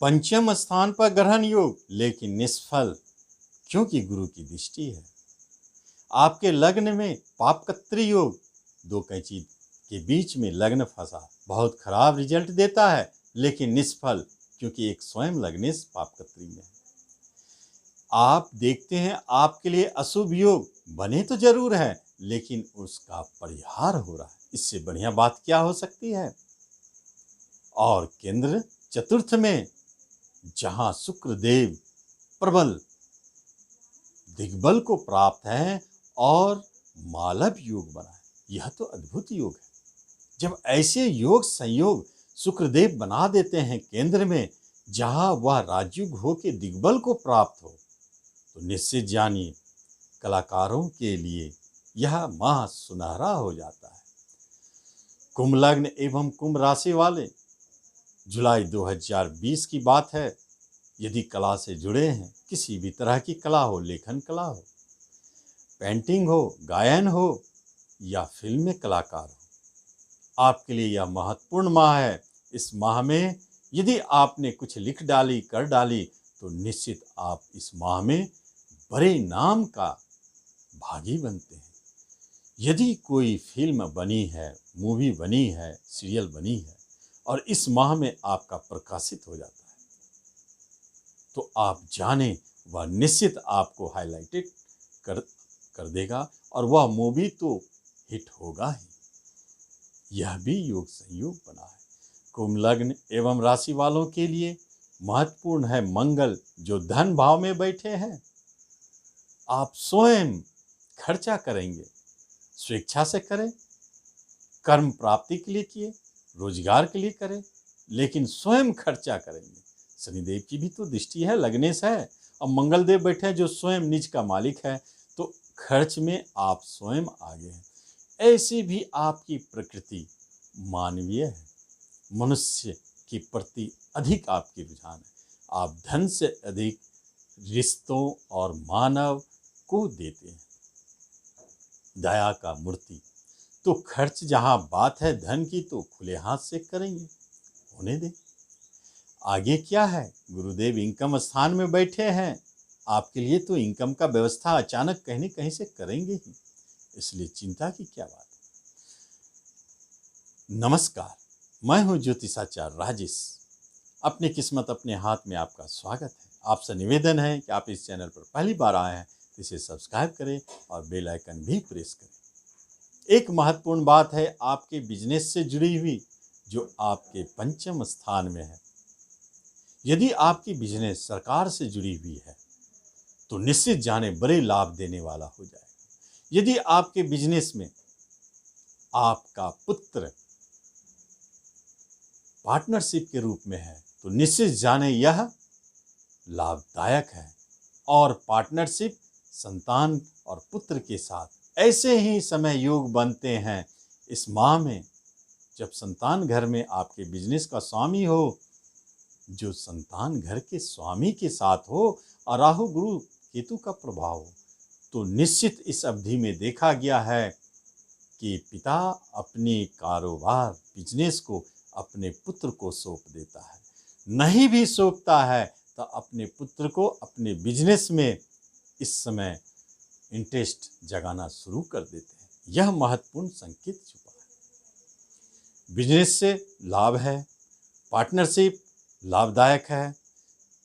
पंचम स्थान पर ग्रहण योग, लेकिन निष्फल, क्योंकि गुरु की दृष्टि है। आपके लग्न में पापकत्री योग, दो कैंची के बीच में लग्न फंसा, बहुत खराब रिजल्ट देता है, लेकिन निष्फल, क्योंकि एक स्वयं लग्नेश पापकत्री में है। आप देखते हैं आपके लिए अशुभ योग बने तो जरूर है, लेकिन उसका परिहार हो रहा है। इससे बढ़िया बात क्या हो सकती है। और केंद्र चतुर्थ में, जहां शुक्र देव प्रबल दिग्बल को प्राप्त है और मालव योग बना है, यह तो अद्भुत योग है। जब ऐसे योग संयोग शुक्रदेव बना देते हैं केंद्र में, जहां वह राजयुग हो के दिग्बल को प्राप्त हो, तो निश्चित जानिए कलाकारों के लिए यह माह सुनहरा हो जाता है। कुंभ लग्न एवं कुंभ राशि वाले, जुलाई 2020 की बात है। यदि कला से जुड़े हैं, किसी भी तरह की कला हो, लेखन कला हो, पेंटिंग हो, गायन हो या फिल्म में कलाकार हो, आपके लिए यह महत्वपूर्ण माह है। इस माह में यदि आपने कुछ लिख डाली, कर डाली, तो निश्चित आप इस माह में बड़े नाम का भागी बनते हैं। यदि कोई फिल्म बनी है, मूवी बनी है, सीरियल बनी है और इस माह में आपका प्रकाशित हो जाता है, तो आप जाने वह निश्चित आपको हाईलाइटेड कर देगा और वह मूवी तो हिट होगा ही। यह भी योग संयोग बना है। कुंभ लग्न एवं राशि वालों के लिए महत्वपूर्ण है मंगल, जो धन भाव में बैठे हैं। आप स्वयं खर्चा करेंगे, स्वेच्छा से करें, कर्म प्राप्ति के लिए किए, रोजगार के लिए करें, लेकिन स्वयं खर्चा करेंगे। शनिदेव की भी तो दृष्टि है, लग्नेश है, और मंगल देव बैठे हैं जो स्वयं निज का मालिक है, तो खर्च में आप स्वयं आगे हैं। ऐसी भी आपकी प्रकृति मानवीय है, मनुष्य के प्रति अधिक आपकी रुझान है। आप धन से अधिक रिश्तों और मानव को देते हैं, दया का मूर्ति। तो खर्च जहां बात है धन की, तो खुले हाथ से करेंगे, होने दें। आगे क्या है, गुरुदेव इनकम स्थान में बैठे हैं, आपके लिए तो इनकम का व्यवस्था अचानक कहीं न कहीं से करेंगे ही, इसलिए चिंता की क्या बात है। नमस्कार, मैं हूं ज्योतिषाचार्य राजेश। अपनी किस्मत अपने हाथ में आपका स्वागत है। आपसे निवेदन है कि आप इस चैनल पर पहली बार आए हैं तो इसे सब्सक्राइब करें और बेल आइकन भी प्रेस करें। एक महत्वपूर्ण बात है आपके बिजनेस से जुड़ी हुई, जो आपके पंचम स्थान में है। यदि आपकी बिजनेस सरकार से जुड़ी हुई है, तो निश्चित जाने बड़े लाभ देने वाला हो जाएगा। यदि आपके बिजनेस में आपका पुत्र पार्टनरशिप के रूप में है, तो निश्चित जाने यह लाभदायक है। और पार्टनरशिप संतान और पुत्र के साथ ऐसे ही समय योग बनते हैं इस माह में, जब संतान घर में आपके बिजनेस का स्वामी हो, जो संतान घर के स्वामी के साथ हो और राहु गुरु केतु का प्रभाव हो, तो निश्चित इस अवधि में देखा गया है कि पिता अपने कारोबार बिजनेस को अपने पुत्र को सौंप देता है। नहीं भी सौंपता है तो अपने पुत्र को अपने बिजनेस में इस समय इंटरेस्ट जगाना शुरू कर देते हैं। यह महत्वपूर्ण संकेत छुपा है। बिजनेस से लाभ है, पार्टनरशिप लाभदायक है,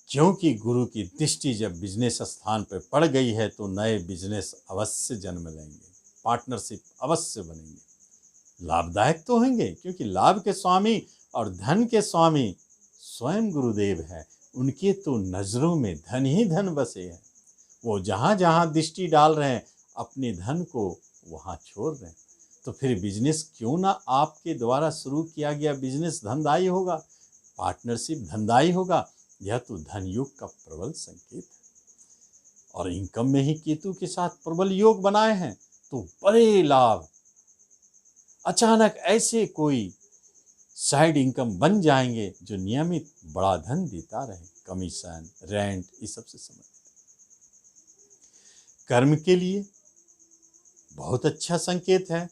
क्योंकि गुरु की दृष्टि जब बिजनेस स्थान पर पड़ गई है, तो नए बिजनेस अवश्य जन्म लेंगे, पार्टनरशिप अवश्य बनेंगे, लाभदायक तो होंगे, क्योंकि लाभ के स्वामी और धन के स्वामी स्वयं गुरुदेव है। उनके तो नजरों में धन ही धन बसे हैं। वो जहाँ जहाँ दृष्टि डाल रहे हैं, अपने धन को वहाँ छोड़ रहे हैं। तो फिर बिजनेस क्यों ना आपके द्वारा शुरू किया गया बिजनेस धनदायी होगा, पार्टनरशिप धनदायी होगा। यह तो धन योग का प्रबल संकेत है। और इनकम में ही केतु के साथ प्रबल योग बनाए हैं, तो बड़े लाभ, अचानक ऐसे कोई साइड इनकम बन जाएंगे जो नियमित बड़ा धन देता रहे। कमीशन, रेंट, इस सब से संबंधित। कर्म के लिए बहुत अच्छा संकेत है,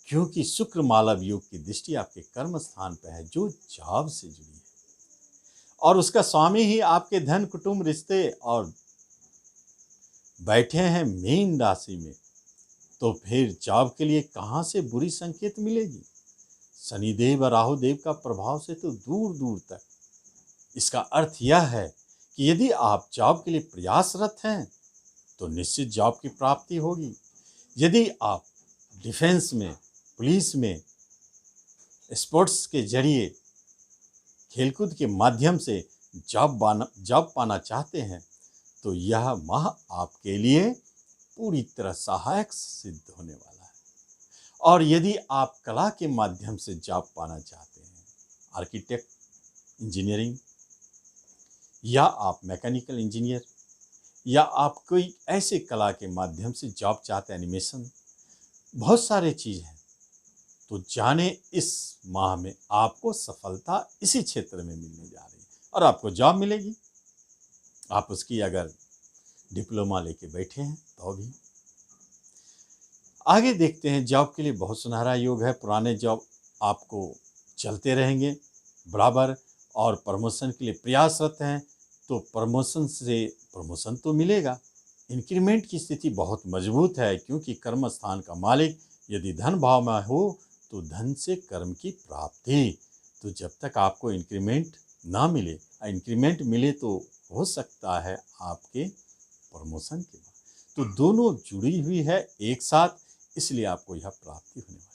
क्योंकि शुक्र मालव योग की दृष्टि आपके कर्म स्थान पर है, जो जॉब से जुड़ी है। और उसका स्वामी ही आपके धन कुटुंब रिश्ते और बैठे हैं मीन राशि में, तो फिर जॉब के लिए कहाँ से बुरी संकेत मिलेगी। शनिदेव और राहुदेव का प्रभाव से तो दूर दूर तक। इसका अर्थ यह है कि यदि आप जॉब के लिए प्रयासरत हैं तो निश्चित जॉब की प्राप्ति होगी। यदि आप डिफेंस में, पुलिस में, स्पोर्ट्स के जरिए, खेलकूद के माध्यम से जॉब पाना चाहते हैं तो यह माह आपके लिए पूरी तरह सहायक सिद्ध होने वाला है। और यदि आप कला के माध्यम से जॉब पाना चाहते हैं, आर्किटेक्ट, इंजीनियरिंग, या आप मैकेनिकल इंजीनियर, या आप कोई ऐसे कला के माध्यम से जॉब चाहते हैं, एनिमेशन, बहुत सारे चीज़ हैं, तो जाने इस माह में आपको सफलता इसी क्षेत्र में मिलने जा रही है और आपको जॉब मिलेगी। आप उसकी अगर डिप्लोमा लेके बैठे हैं तो भी। आगे देखते हैं, जॉब के लिए बहुत सुनहरा योग है। पुराने जॉब आपको चलते रहेंगे बराबर, और प्रमोशन के लिए प्रयासरत हैं तो प्रमोशन तो मिलेगा। इंक्रीमेंट की स्थिति बहुत मजबूत है, क्योंकि कर्म स्थान का मालिक यदि धन भाव में हो तो धन से कर्म की प्राप्ति। तो जब तक आपको इंक्रीमेंट ना मिले, इंक्रीमेंट मिले तो हो सकता है आपके प्रमोशन के बाद। तो दोनों जुड़ी हुई है एक साथ, इसलिए आपको यह प्राप्ति होने वाली।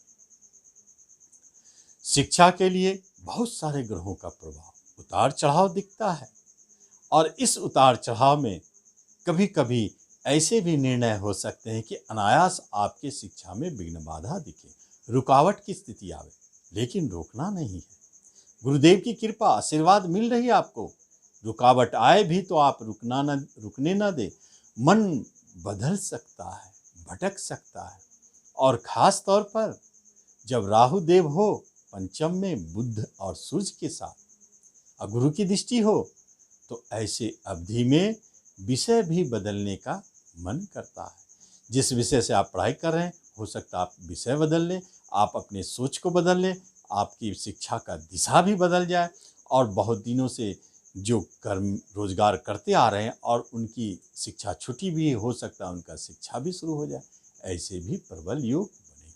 शिक्षा के लिए बहुत सारे ग्रहों का प्रभाव, उतार चढ़ाव दिखता है, और इस उतार चढ़ाव में कभी कभी ऐसे भी निर्णय हो सकते हैं कि अनायास आपके शिक्षा में विघ्न बाधा दिखे, रुकावट की स्थिति आवे, लेकिन रोकना नहीं है। गुरुदेव की कृपा, आशीर्वाद मिल रही है आपको। रुकावट आए भी तो आप रुकने ना दे। मन बदल सकता है, भटक सकता है, और खास तौर पर जब राहु देव हो पंचम में बुध और सूर्य के साथ, और गुरु की दृष्टि हो, तो ऐसे अवधि में विषय भी बदलने का मन करता है। जिस विषय से आप पढ़ाई कर रहे हैं, हो सकता है आप विषय बदल लें, आप अपने सोच को बदल लें, आपकी शिक्षा का दिशा भी बदल जाए, और बहुत दिनों से जो कर्म रोजगार करते आ रहे हैं और उनकी शिक्षा छुट्टी भी हो सकता है, उनका शिक्षा भी शुरू हो जाए। ऐसे भी प्रबल योग बने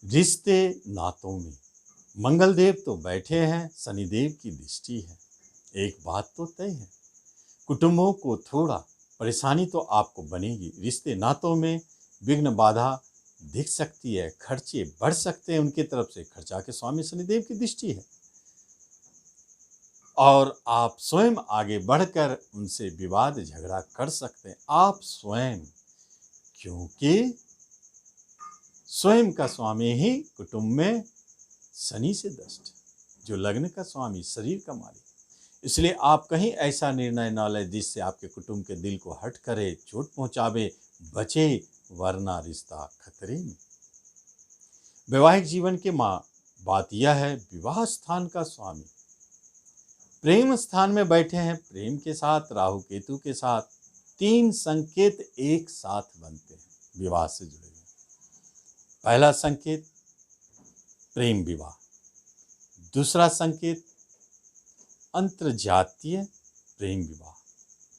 हुए। रिश्ते नातों में मंगल देव तो बैठे हैं, शनिदेव की दृष्टि है। एक बात तो तय है, कुटुंबों को थोड़ा परेशानी तो आपको बनेगी। रिश्ते नातों में विघ्न बाधा दिख सकती है, खर्चे बढ़ सकते हैं उनके तरफ से। खर्चा के स्वामी शनिदेव की दृष्टि है, और आप स्वयं आगे बढ़कर उनसे विवाद झगड़ा कर सकते हैं। आप स्वयं, क्योंकि स्वयं का स्वामी ही कुटुंब में शनि से दष्ट, जो लग्न का स्वामी, शरीर का मालिक। इसलिए आप कहीं ऐसा निर्णय न लें जिससे आपके कुटुंब के दिल को हर्ट करे, चोट पहुंचावे, बचे, वरना रिश्ता खतरे में। वैवाहिक जीवन के बात यह है, विवाह स्थान का स्वामी प्रेम स्थान में बैठे हैं। प्रेम के साथ राहु केतु के साथ 3 संकेत एक साथ बनते हैं विवाह से जुड़े हुए। पहला संकेत प्रेम विवाह, दूसरा संकेत अंतरजातीय प्रेम विवाह,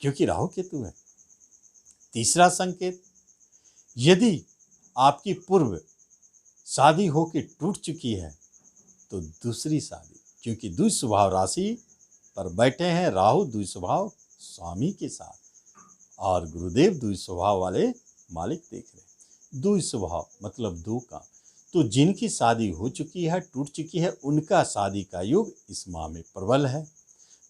क्योंकि राहु केतु है। तीसरा संकेत, यदि आपकी पूर्व शादी होकर टूट चुकी है तो दूसरी शादी, क्योंकि द्विस्वभाव राशि पर बैठे हैं राहु, द्विस्वभाव स्वामी के साथ, और गुरुदेव द्विस्वभाव वाले मालिक देख रहे। द्विस्वभाव मतलब दो काम। तो जिनकी शादी हो चुकी है, टूट चुकी है, उनका शादी का योग इस माह में प्रबल है।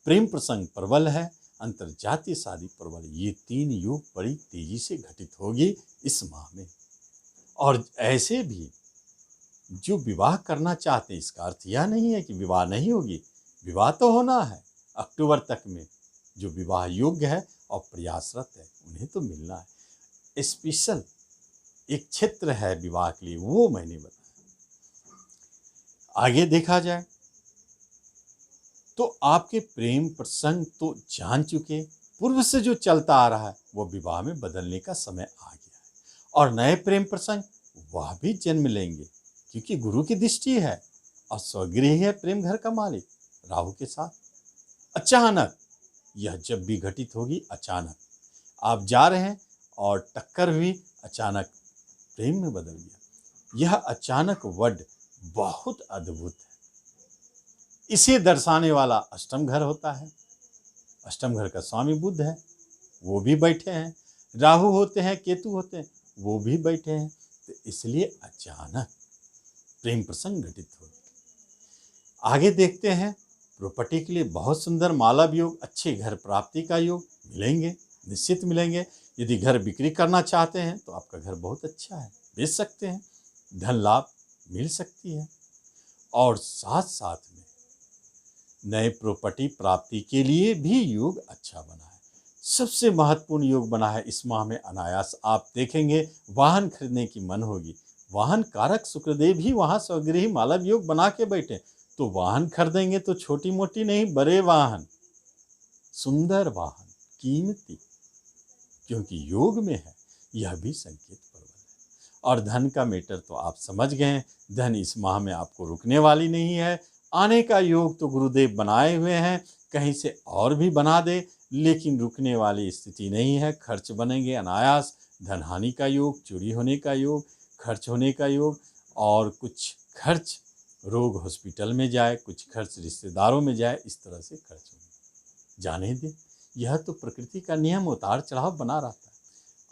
प्रेम प्रसंग प्रबल है, अंतरजातीय शादी प्रबल। ये 3 योग बड़ी तेजी से घटित होगी इस माह में। और ऐसे भी जो विवाह करना चाहते हैं, इसका अर्थ यह नहीं है कि विवाह नहीं होगी, विवाह तो होना है। अक्टूबर तक में जो विवाह योग्य है और प्रयासरत है, उन्हें तो मिलना है। स्पेशल एक क्षेत्र है विवाह के लिए, वो मैंने बताया। आगे देखा जाए तो आपके प्रेम प्रसंग तो जान चुके, पूर्व से जो चलता आ रहा है वो विवाह में बदलने का समय आ गया है, और नए प्रेम प्रसंग वह भी जन्म लेंगे, क्योंकि गुरु की दृष्टि है और स्वगृह है प्रेम घर का मालिक राहु के साथ। अचानक, यह जब भी घटित होगी, अचानक आप जा रहे हैं और टक्कर हुई, अचानक प्रेम में बदल गया। यह अचानक वर्ड बहुत अद्भुत है। इसे दर्शाने वाला अष्टम घर होता है। अष्टम घर का स्वामी बुध है, वो भी बैठे हैं। राहु होते हैं, केतु होते हैं, वो भी बैठे हैं। तो इसलिए अचानक प्रेम प्रसंग घटित हो। आगे देखते हैं, प्रॉपर्टी के लिए बहुत सुंदर मालव योग, अच्छे घर प्राप्ति का योग मिलेंगे, निश्चित मिलेंगे। यदि घर बिक्री करना चाहते हैं तो आपका घर बहुत अच्छा है, बेच सकते हैं, धन लाभ मिल सकती है। और साथ साथ में नए प्रॉपर्टी प्राप्ति के लिए भी योग अच्छा बना है। सबसे महत्वपूर्ण योग बना है इस माह में अनायास। आप देखेंगे वाहन खरीदने की मन होगी। वाहन कारक शुक्रदेव ही वहाँ स्वगृही मालव योग बना के बैठे, तो वाहन खरीदेंगे तो छोटी मोटी नहीं, बड़े वाहन, सुंदर वाहन, कीमती, क्योंकि योग में है। यह भी संकेत प्रबल है। और धन का मैटर तो आप समझ गए हैं। धन इस माह में आपको रुकने वाली नहीं है। आने का योग तो गुरुदेव बनाए हुए हैं, कहीं से और भी बना दे, लेकिन रुकने वाली स्थिति नहीं है। खर्च बनेंगे अनायास, धन हानि का योग, चोरी होने का योग, खर्च होने का योग, और कुछ खर्च रोग हॉस्पिटल में जाए, कुछ खर्च रिश्तेदारों में जाए, इस तरह से खर्च होंगे। जाने दें, यह तो प्रकृति का नियम, उतार चढ़ाव बना रहता है।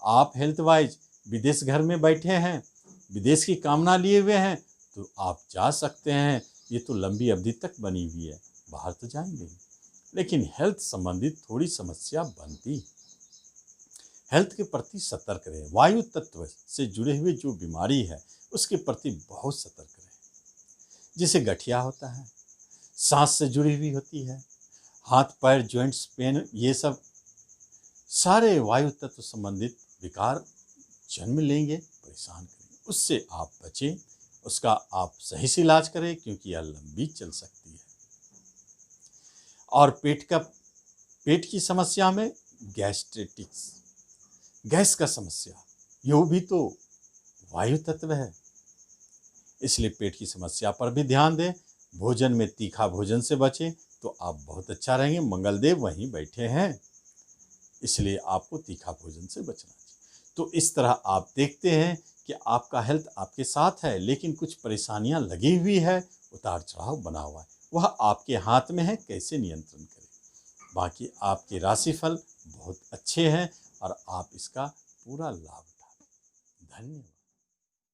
आप हेल्थ वाइज विदेश घर में बैठे हैं, विदेश की कामना लिए हुए हैं, तो आप जा सकते हैं। ये तो लंबी अवधि तक बनी हुई है, बाहर तो जाएंगे, लेकिन हेल्थ संबंधित थोड़ी समस्या बनती है। हेल्थ के प्रति सतर्क रहे। वायु तत्व से जुड़े हुए जो बीमारी है उसके प्रति बहुत सतर्क रहे। जिसे गठिया होता है, सांस से जुड़ी हुई होती है, हाथ पैर जॉइंट्स पेन, ये सब सारे वायु तत्व संबंधित विकार जन्म लेंगे, परेशान करेंगे। उससे आप बचें, उसका आप सही से इलाज करें, क्योंकि यह लंबी चल सकती है। और पेट की समस्या में गैस्ट्रेटिक्स, गैस का समस्या, यो भी तो वायु तत्व है। इसलिए पेट की समस्या पर भी ध्यान दें। भोजन में तीखा भोजन से बचें तो आप बहुत अच्छा रहेंगे। मंगलदेव वहीं बैठे हैं, इसलिए आपको तीखा भोजन से बचना चाहिए। तो इस तरह आप देखते हैं कि आपका हेल्थ आपके साथ है, लेकिन कुछ परेशानियां लगी हुई है, उतार चढ़ाव बना हुआ है। वह आपके हाथ में है, कैसे नियंत्रण करें। बाकी आपके राशिफल बहुत अच्छे हैं और आप इसका पूरा लाभ उठाएं। धन्यवाद।